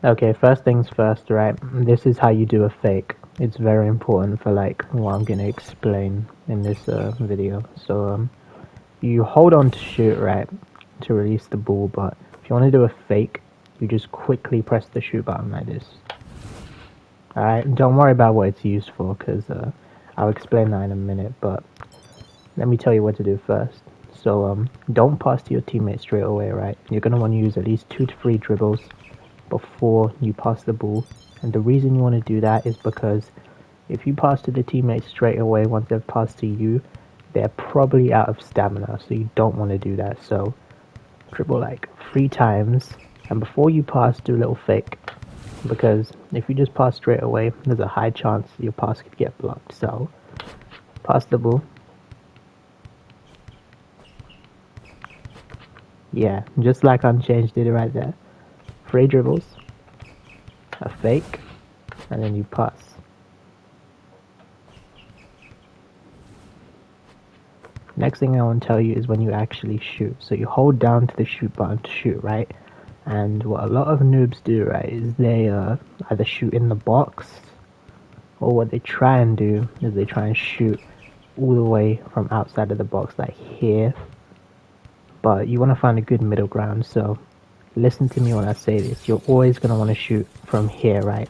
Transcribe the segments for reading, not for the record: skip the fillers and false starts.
Okay, first things first, right? This is how you do a fake. It's very important for like what I'm gonna explain in this video. So you hold on to shoot, right, to release the ball, but if you want to do a fake, you just quickly press the shoot button like this. Alright, don't worry about what it's used for, because I'll explain that in a minute, but let me tell you what to do first. So don't pass to your teammate straight away, right? You're gonna want to use at least 2 to 3 dribbles before you pass the ball. And the reason you want to do that is because if you pass to the teammate straight away once they've passed to you, they're probably out of stamina, so you don't want to do that. So dribble like 3 times, and before you pass, do a little fake. Because if you just pass straight away, there's a high chance your pass could get blocked. So pass the ball. Yeah, just like Unchanged did it right there. 3 dribbles, a fake, and then you pass. Next thing I want to tell you is when you actually shoot. So you hold down to the shoot button to shoot, right? And what a lot of noobs do, right, is they either shoot in the box, or what they try and do is they try and shoot all the way from outside of the box, like here. But you want to find a good middle ground, so listen to me when I say this. You're always going to want to shoot from here, right?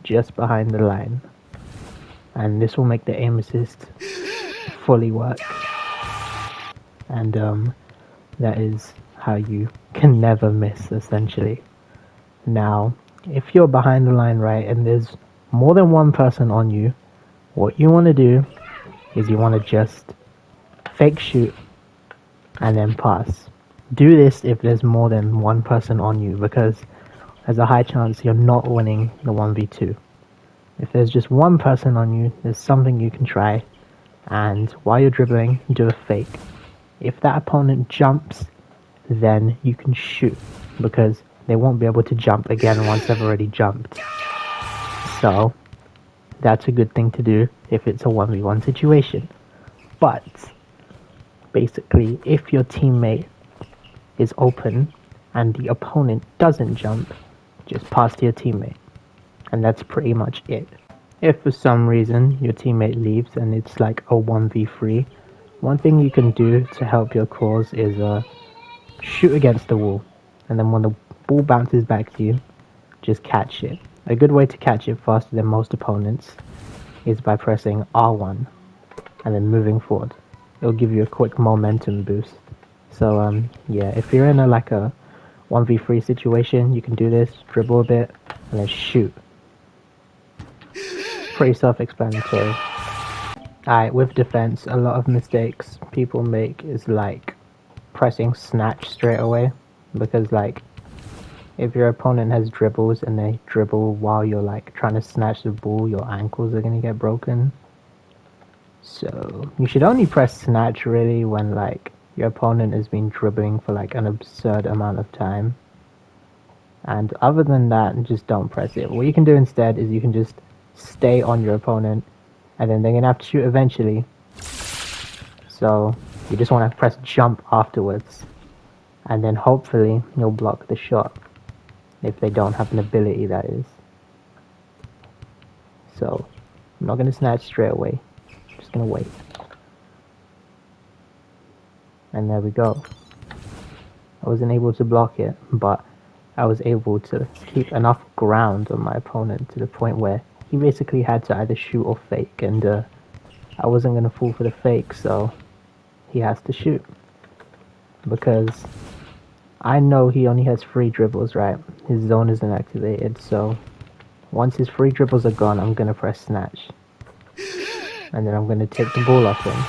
Just behind the line. And this will make the aim assist fully work. And that is how you can never miss, essentially. Now, if you're behind the line, right, and there's more than one person on you, what you want to do is you want to just fake shoot and then pass. Do this if there's more than one person on you, because there's a high chance you're not winning the 1v2. If there's just one person on you, there's something you can try, and while you're dribbling, do a fake. If that opponent jumps, then you can shoot, because they won't be able to jump again once they've already jumped. So, that's a good thing to do if it's a 1v1 situation. But, basically, if your teammate is open and the opponent doesn't jump, just pass to your teammate. And that's pretty much it. If for some reason your teammate leaves and it's like a 1v3, one thing you can do to help your cause is shoot against the wall. And then when the ball bounces back to you, just catch it. A good way to catch it faster than most opponents is by pressing R1 and then moving forward. It'll give you a quick momentum boost. So yeah, if you're in a 1v3 situation, you can do this, dribble a bit, and then shoot. Pretty self-explanatory. Alright, with defense, a lot of mistakes people make is like pressing snatch straight away, because like if your opponent has dribbles and they dribble while you're like trying to snatch the ball, your ankles are gonna get broken. So you should only press snatch really when like your opponent has been dribbling for like an absurd amount of time. And other than that, just don't press it. What you can do instead is you can just stay on your opponent, and then they're gonna have to shoot eventually. So you just want to press jump afterwards, and then hopefully you'll block the shot if they don't have an ability, that is. So I'm not gonna snatch straight away. I'm just gonna wait. And there we go. I wasn't able to block it, but I was able to keep enough ground on my opponent to the point where he basically had to either shoot or fake, and I wasn't going to fall for the fake, so he has to shoot. Because I know he only has 3 dribbles, right? His zone isn't activated, so once his 3 dribbles are gone, I'm going to press snatch. And then I'm going to take the ball off him.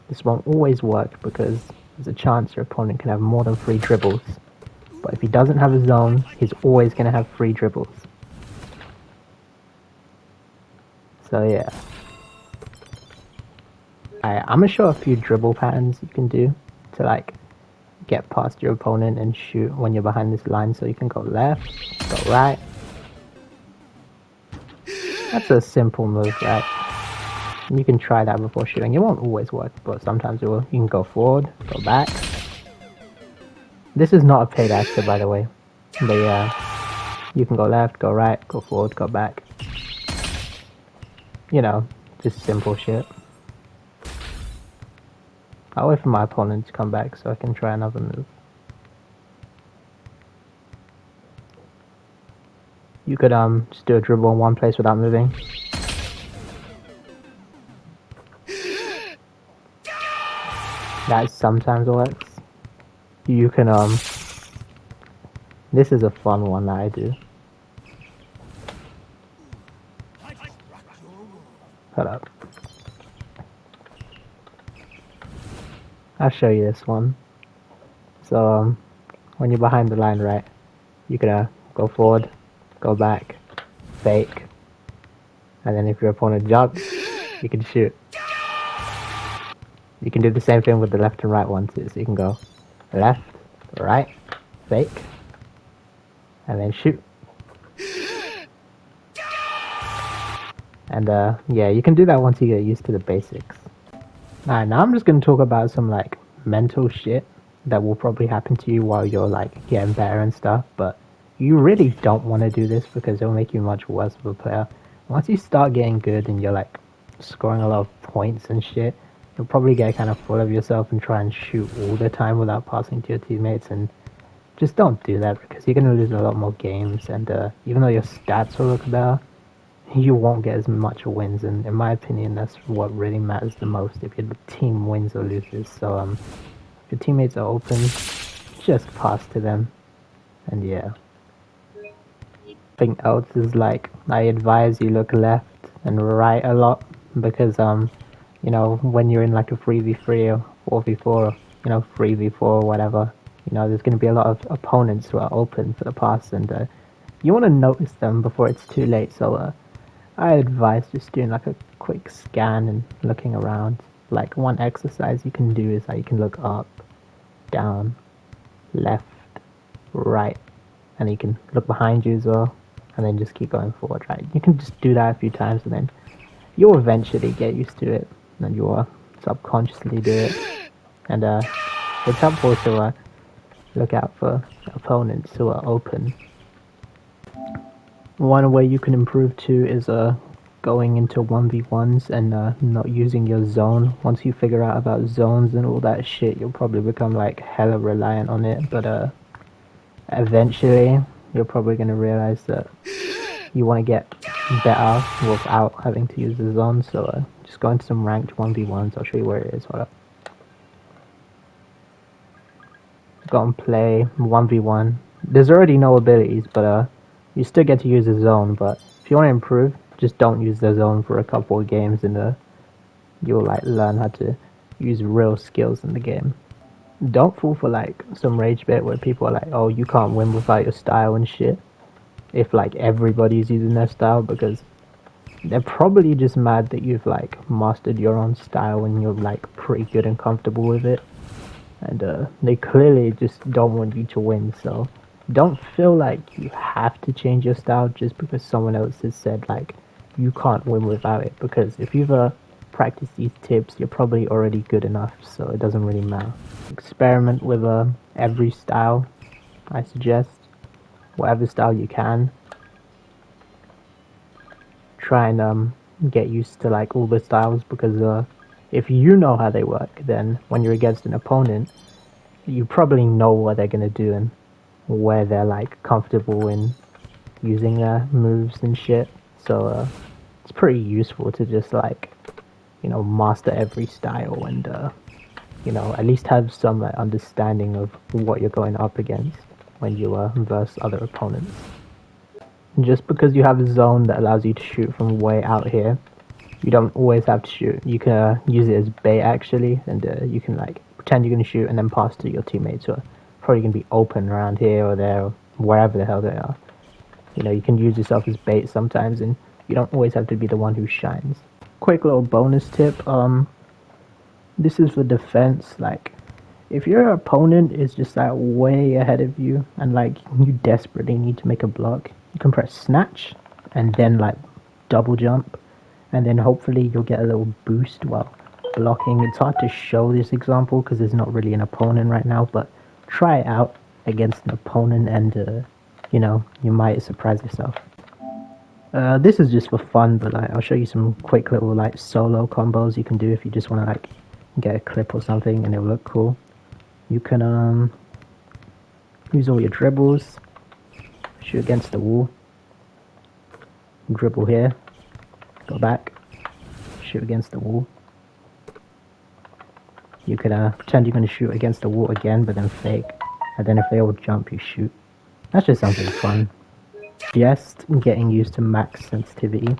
This won't always work because there's a chance your opponent can have more than 3 dribbles. But if he doesn't have a zone, he's always going to have 3 dribbles. So yeah. I'm going to show a few dribble patterns you can do to like get past your opponent and shoot when you're behind this line. So you can go left, go right. That's a simple move, right? You can try that before shooting. It won't always work, but sometimes it will. You can go forward, go back. This is not a paid actor, by the way. But yeah, You can go left, go right, go forward, go back. You know, just simple shit. I'll wait for my opponent to come back so I can try another move. You could just do a dribble in one place without moving. That sometimes works. You can this is a fun one that I do. Hold up. I'll show you this one. So when you're behind the line, right, you could go forward, go back, fake, and then if your opponent jumps, you can shoot. You can do the same thing with the left and right one too. So you can go left, right, fake, and then shoot. And yeah, you can do that once you get used to the basics. Alright, now I'm just gonna talk about some like mental shit that will probably happen to you while you're like getting better and stuff, but you really don't want to do this because it'll make you much worse of a player. Once you start getting good and you're like scoring a lot of points and shit, you'll probably get kind of full of yourself and try and shoot all the time without passing to your teammates, and just don't do that because you're gonna lose a lot more games, and even though your stats will look better, you won't get as much wins, and in my opinion that's what really matters the most, if your team wins or loses. So if your teammates are open, just pass to them. And yeah, thing else is like I advise you look left and right a lot, because you know, when you're in like a 3v3 or 4v4, you know, 3v4 or whatever, you know, there's going to be a lot of opponents who are open for the pass, and you want to notice them before it's too late. So I advise just doing like a quick scan and looking around. Like one exercise you can do is that you can look up, down, left, right, and you can look behind you as well, and then just keep going forward, right? You can just do that a few times and then you'll eventually get used to it, and you'll subconsciously do it. And it's helpful to look out for opponents who are open. One way you can improve too is going into 1v1s and not using your zone. Once you figure out about zones and all that shit, you'll probably become like hella reliant on it, but eventually you're probably going to realize that you want to get better without having to use the zone. So just go into some ranked 1v1s. I'll show you where it is. Hold up. Go and play 1v1. There's already no abilities, but you still get to use the zone. But if you want to improve, just don't use the zone for a couple of games, and you'll like learn how to use real skills in the game. Don't fall for like some rage bit where people are like, oh, you can't win without your style and shit, if like everybody's using their style, because they're probably just mad that you've like mastered your own style and you're like pretty good and comfortable with it, and they clearly just don't want you to win. So don't feel like you have to change your style just because someone else has said like you can't win without it, because if you've practiced these tips, you're probably already good enough, so it doesn't really matter. Experiment with every style, I suggest. Whatever style you can. Try and get used to like all the styles, because if you know how they work, then when you're against an opponent, you probably know what they're gonna do and where they're like comfortable in using their moves and shit. So it's pretty useful to just like, you know, master every style and you know, at least have some understanding of what you're going up against when you verse other opponents. Just because you have a zone that allows you to shoot from way out here, you don't always have to shoot. You can use it as bait actually, and you can like pretend you're gonna shoot and then pass to your teammates who are probably gonna be open around here or there or wherever the hell they are. You know, you can use yourself as bait sometimes, and you don't always have to be the one who shines. Quick little bonus tip. This is for defense. Like, if your opponent is just like way ahead of you and like you desperately need to make a block, you can press snatch and then like double jump, and then hopefully you'll get a little boost while blocking. It's hard to show this example because there's not really an opponent right now, but try it out against an opponent, and you know, you might surprise yourself. This is just for fun, but like, I'll show you some quick little like solo combos you can do if you just want to like get a clip or something and it'll look cool. You can use all your dribbles, shoot against the wall, dribble here, go back, shoot against the wall. You could pretend you're going to shoot against the wall again, but then fake, and then if they all jump, you shoot. That's just something fun. Just getting used to max sensitivity.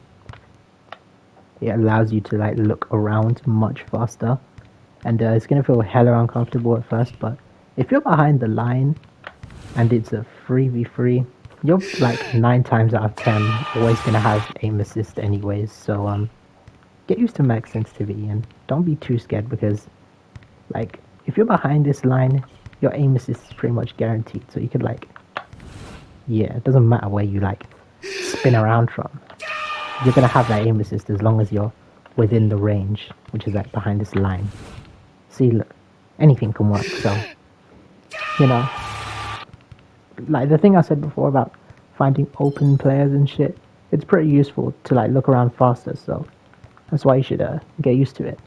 It allows you to like look around much faster, and it's gonna feel hella uncomfortable at first. But if you're behind the line and it's a 3v3, you're like 9 times out of 10 always gonna have aim assist anyways. So get used to max sensitivity and don't be too scared because like if you're behind this line, your aim assist is pretty much guaranteed. So you could like, yeah, it doesn't matter where you like spin around from. You're gonna have that aim assist as long as you're within the range, which is like behind this line. See, look, anything can work. So, you know, like the thing I said before about finding open players and shit, it's pretty useful to like look around faster. So that's why you should get used to it.